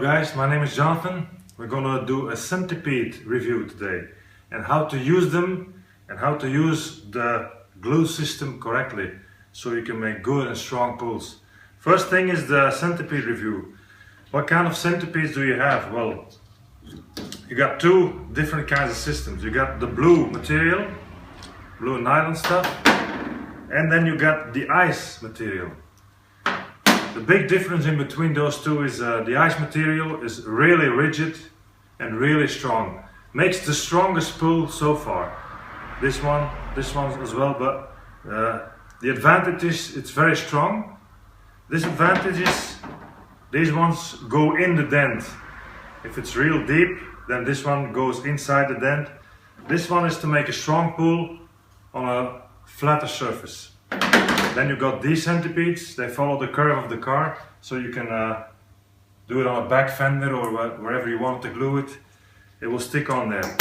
guys, my name is Jonathan. We're gonna do a centipede review today and how to use them and how to use the glue system correctly so you can make good and strong pulls. First thing is the centipede review. What kind of centipedes do you have? Well, you got two different kinds of systems. You got the blue material, blue nylon stuff, and then you got the ice material. The big difference in between those two is the ice material is really rigid and really strong. Makes the strongest pull so far. This one as well, but the advantage is it's very strong. Disadvantage is these ones go in the dent. If it's real deep, then this one goes inside the dent. This one is to make a strong pull on a flatter surface. Then you got these centipedes, they follow the curve of the car, so you can do it on a back fender or wherever you want to glue it. It will stick on there.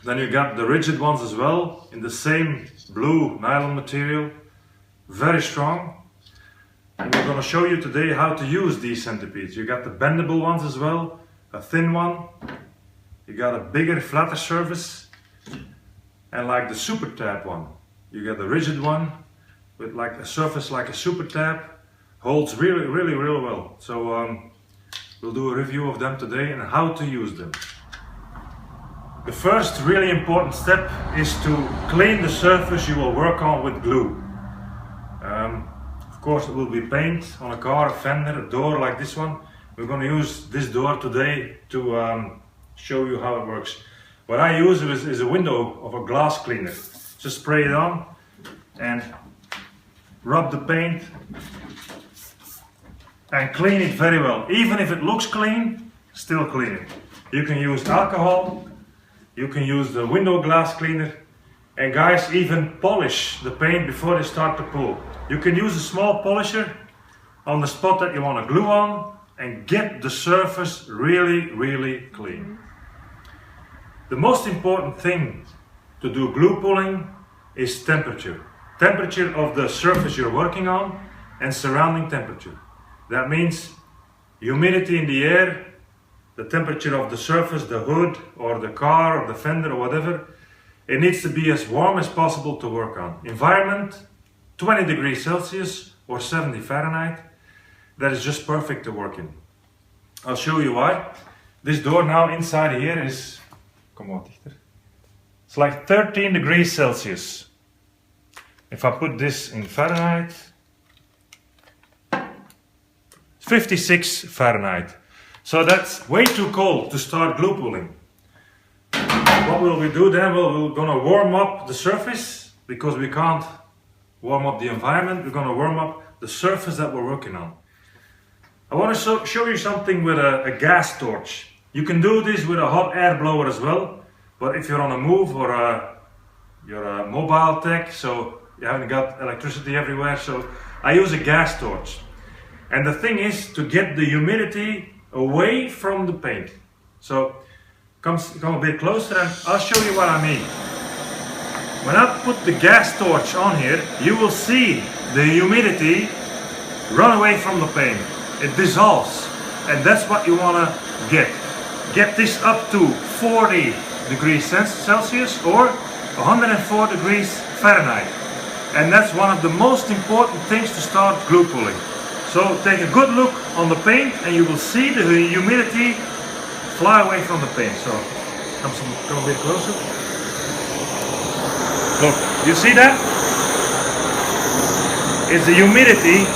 Then you got the rigid ones as well, in the same blue nylon material, very strong. And we're going to show you today how to use these centipedes. You got the bendable ones as well, a thin one. You got a bigger, flatter surface, and like the super tab one. You got the rigid one with like a surface like a super tab, holds really well. So we'll do a review of them today and how to use them. The first really important step is to clean the surface you will work on with glue. Of course it will be paint on a car, a fender, a door like this one. We're going to use this door today to show you how it works. What I use is a window of a glass cleaner. Just spray it on and rub the paint and clean it very well. Even if it looks clean, still clean it. You can use alcohol, you can use the window glass cleaner, and guys, even polish the paint before they start to pull. You can use a small polisher on the spot that you want to glue on and get the surface really clean. The most important thing to do glue pulling is temperature. Temperature of the surface you're working on and surrounding temperature. That means humidity in the air, the temperature of the surface, the hood or the car or the fender or whatever. It needs to be as warm as possible to work on. Environment, 20 degrees Celsius or 70 Fahrenheit. That is just perfect to work in. I'll show you why. This door now inside here is, come on, it's like 13 degrees Celsius. If I put this in Fahrenheit, 56 Fahrenheit. So that's way too cold to start glue pulling. What will we do then? Well, we're gonna warm up the surface because we can't warm up the environment. We're gonna warm up the surface that we're working on. I want to show you something with a gas torch. You can do this with a hot air blower as well, but if you're on a move or you're a mobile tech, so you haven't got electricity everywhere, so I use a gas torch. And the thing is to get the humidity away from the paint. So come a bit closer and I'll show you what I mean. When I put the gas torch on here, you will see the humidity run away from the paint. It dissolves, and that's what you want to get. Get this up to 40 degrees Celsius or 104 degrees Fahrenheit. And that's one of the most important things to start glue pulling. So take a good look on the paint and you will see the humidity fly away from the paint. So come a bit closer. Look, you see that? It's the humidity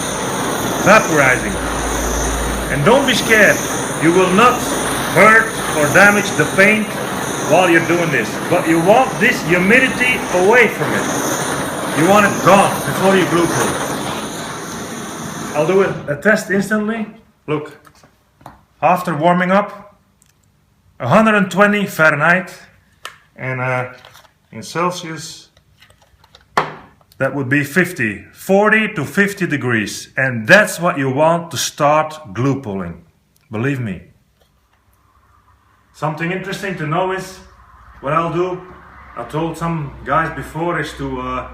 vaporizing. And don't be scared, you will not hurt or damage the paint while you're doing this. But you want this humidity away from it. You want it gone before you glue pull. I'll do a test instantly. Look, after warming up, 120 Fahrenheit and in Celsius, that would be 40 to 50 degrees. And that's what you want to start glue pulling. Believe me. Something interesting to know is, what I'll do, I told some guys before, is to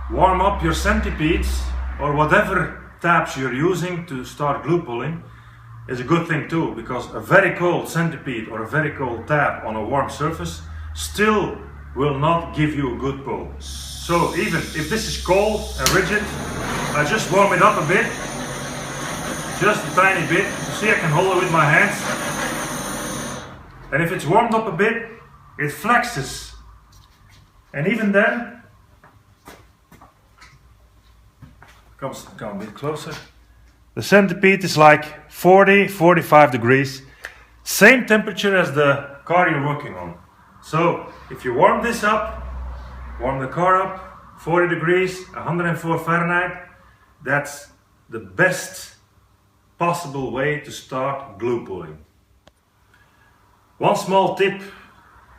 warm up your centipedes or whatever tabs you're using to start glue pulling is a good thing too, because a very cold centipede or a very cold tab on a warm surface still will not give you a good pull. So even if this is cold and rigid, I just warm it up a bit, just a tiny bit. You see, I can hold it with my hands, and if it's warmed up a bit, it flexes, and even then, come a bit closer. The centipede is like 40-45 degrees, same temperature as the car you're working on. So if you warm this up, warm the car up, 40 degrees, 104 Fahrenheit, that's the best possible way to start glue pulling. One small tip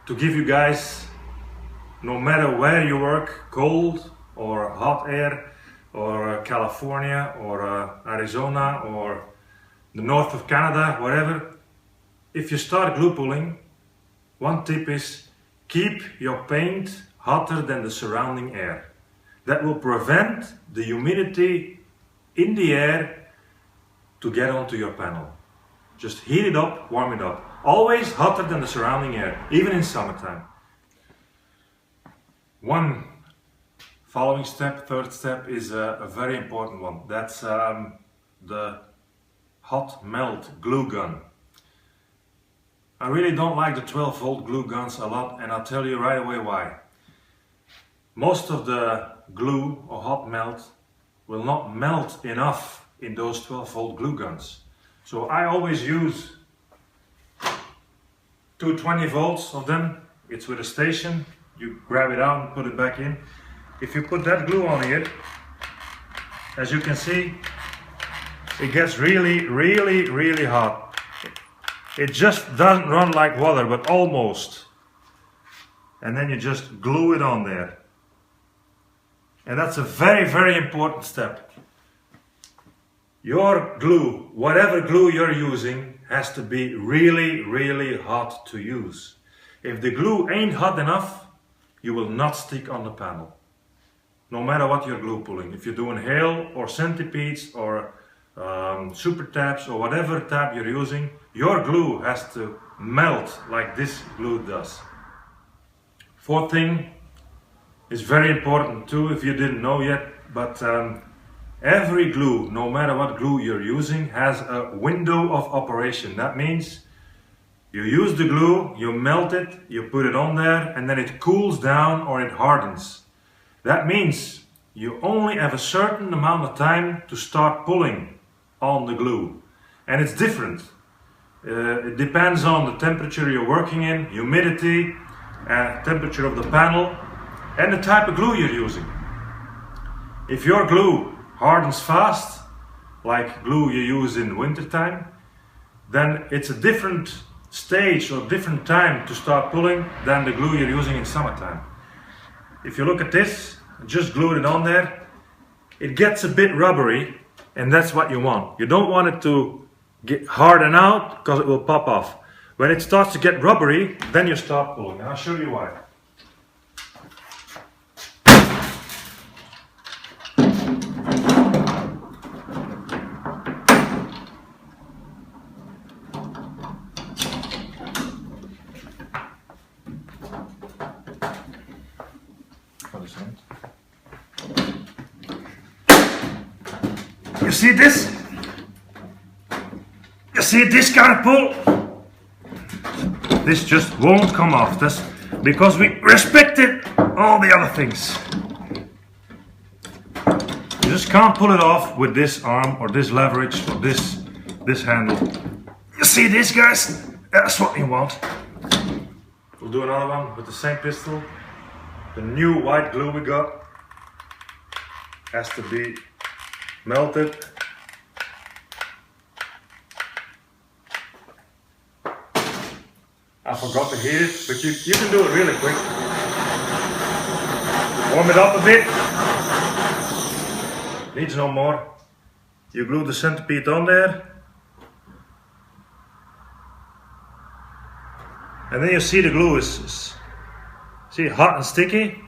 to give you guys, no matter where you work, cold or hot air, or California, or Arizona, or the north of Canada, wherever, if you start glue pulling, one tip is keep your paint hotter than the surrounding air. That will prevent the humidity in the air to get onto your panel. Just heat it up, warm it up. Always hotter than the surrounding air, even in summertime. One following step, third step, is a very important one. That's the hot melt glue gun. I really don't like the 12-volt glue guns a lot, and I'll tell you right away why. Most of the glue or hot melt will not melt enough in those 12-volt glue guns. So I always use 220 volts of them. It's with a station. You grab it out and put it back in. If you put that glue on here, as you can see, it gets really hot. It just doesn't run like water, but almost. And then you just glue it on there. And that's a very important step. Your glue, whatever glue you're using, has to be really hot to use. If the glue ain't hot enough, you will not stick on the panel. No matter what you're glue pulling. If you're doing hail or centipedes or super tabs or whatever tab you're using, your glue has to melt like this glue does. Fourth thing is very important too, if you didn't know yet, but every glue, no matter what glue you're using, has a window of operation. That means you use the glue, you melt it, you put it on there, and then it cools down or it hardens. That means you only have a certain amount of time to start pulling on the glue. And it's different. It depends on the temperature you're working in, humidity, temperature of the panel, and the type of glue you're using. If your glue hardens fast, like glue you use in wintertime, then it's a different stage or different time to start pulling than the glue you're using in summertime. If you look at this, just glued it on there, it gets a bit rubbery, and that's what you want. You don't want it to get harden out because it will pop off. When it starts to get rubbery, then you start pulling, and I'll show you why. You see this? You see this kind of pull? This just won't come off. That's because we respected all the other things. You just can't pull it off with this arm or this leverage or this handle. You see this, guys? That's what you want. We'll do another one with the same pistol. The new white glue we got has to be melted. I forgot to heat it, but you can do it really quick. Warm it up a bit. Needs no more. You glue the centipede on there. And then you see the glue is see, hot and sticky.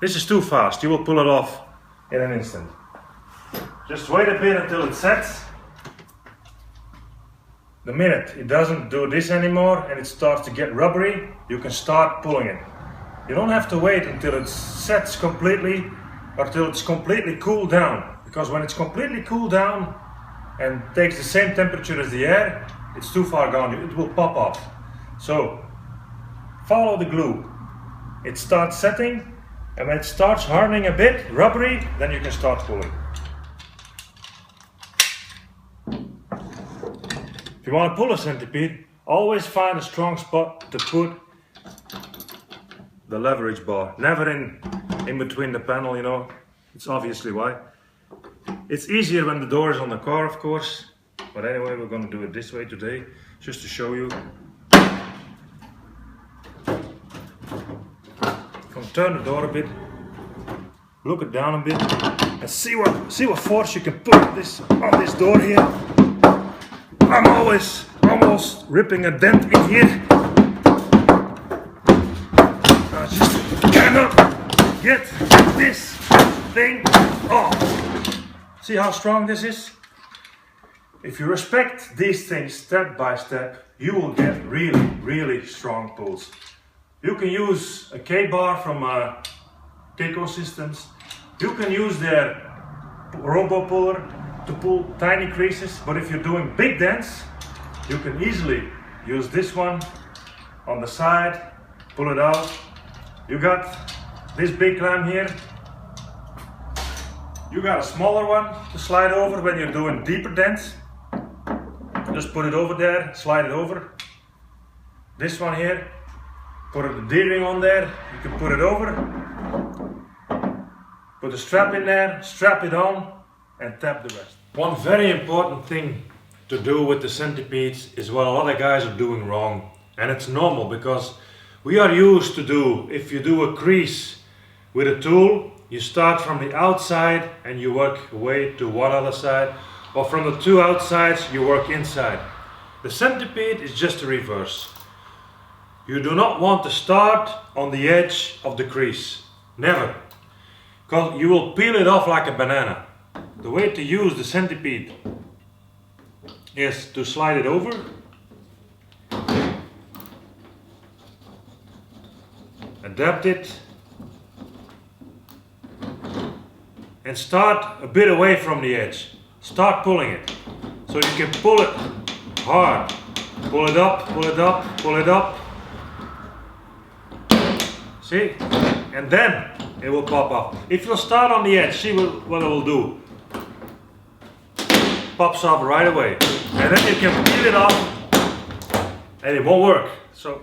This is too fast. You will pull it off in an instant. Just wait a bit until it sets. the minute it doesn't do this anymore and it starts to get rubbery, you can start pulling it. You don't have to wait until it sets completely or until it's completely cooled down, because when it's completely cooled down and takes the same temperature as the air, it's too far gone, it will pop off. So follow the glue. It starts setting, and when it starts hardening a bit, rubbery, then you can start pulling. If you want to pull a centipede, always find a strong spot to put the leverage bar. Never in between the panel, you know. It's obviously why. It's easier when the door is on the car, of course. But anyway, we're going to do it this way today, just to show you. Turn the door a bit, look it down a bit, and see what force you can put on this door here. I'm almost ripping a dent in here. I just cannot get this thing off. See how strong this is? If you respect these things step by step, you will get really strong pulls. You can use a K-bar from Keco Systems. You can use their robo puller to pull tiny creases, but if you're doing big dents, you can easily use this one on the side, pull it out. You got this big clamp here. You got a smaller one to slide over when you're doing deeper dents. Just put it over there, slide it over. This one here, put the D-ring on there, you can put it over. Put the strap in there, strap it on, and tap the rest. One very important thing to do with the centipedes is what a lot of guys are doing wrong. And it's normal, because we are used to do, if you do a crease with a tool, you start from the outside and you work away to one other side, or from the two outsides you work inside. The centipede is just the reverse. You do not want to start on the edge of the crease, never, because you will peel it off like a banana. The way to use the centipede is to slide it over, adapt it, and start a bit away from the edge. Start pulling it, so you can pull it hard. Pull it up, pull it up, pull it up. See? And then it will pop off. If you start on the edge, see what it will do. Pops off right away. And then you can peel it off and it won't work. So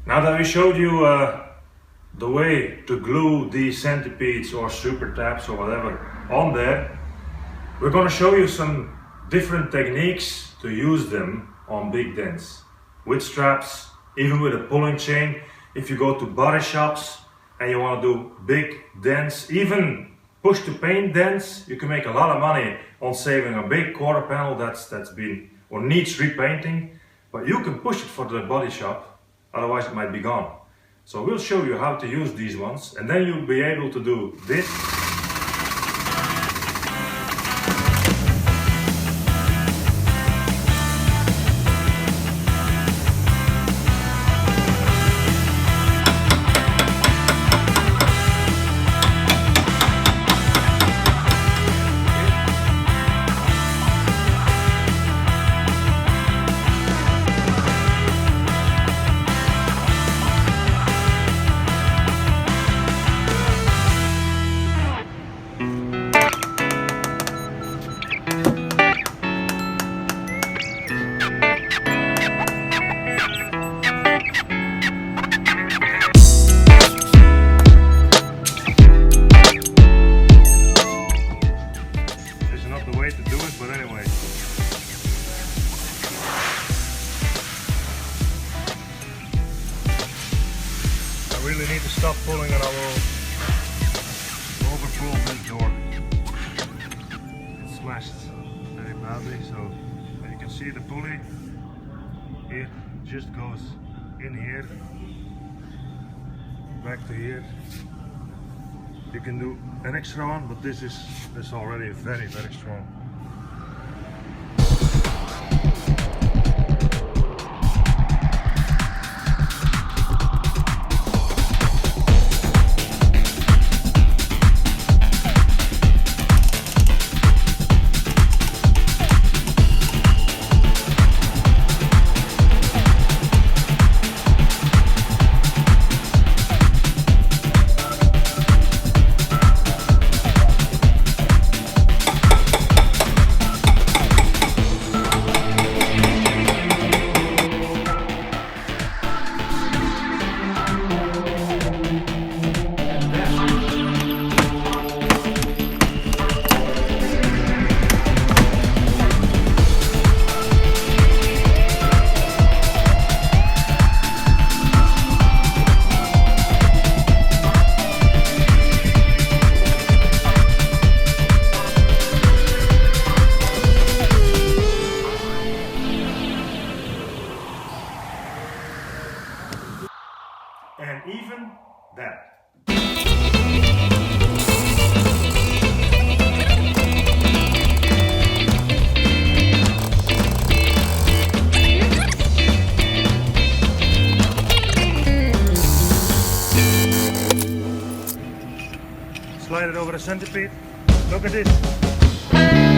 now that we showed you the way to glue these centipedes or super taps or whatever on there, we're going to show you some different techniques to use them on big dents. With straps, even with a pulling chain. If you go to body shops and you want to do big dents, even push to paint dents, you can make a lot of money on saving a big quarter panel that's been or needs repainting. But you can push it for the body shop, otherwise it might be gone. So we'll show you how to use these ones, and then you'll be able to do this. Really need to stop pulling and I will overpull this door. It's smashed very badly, so you can see the pulley, it just goes in here, back to here. You can do an extra one, but this is already very strong. and even that. Slide it over the centipede. Look at this.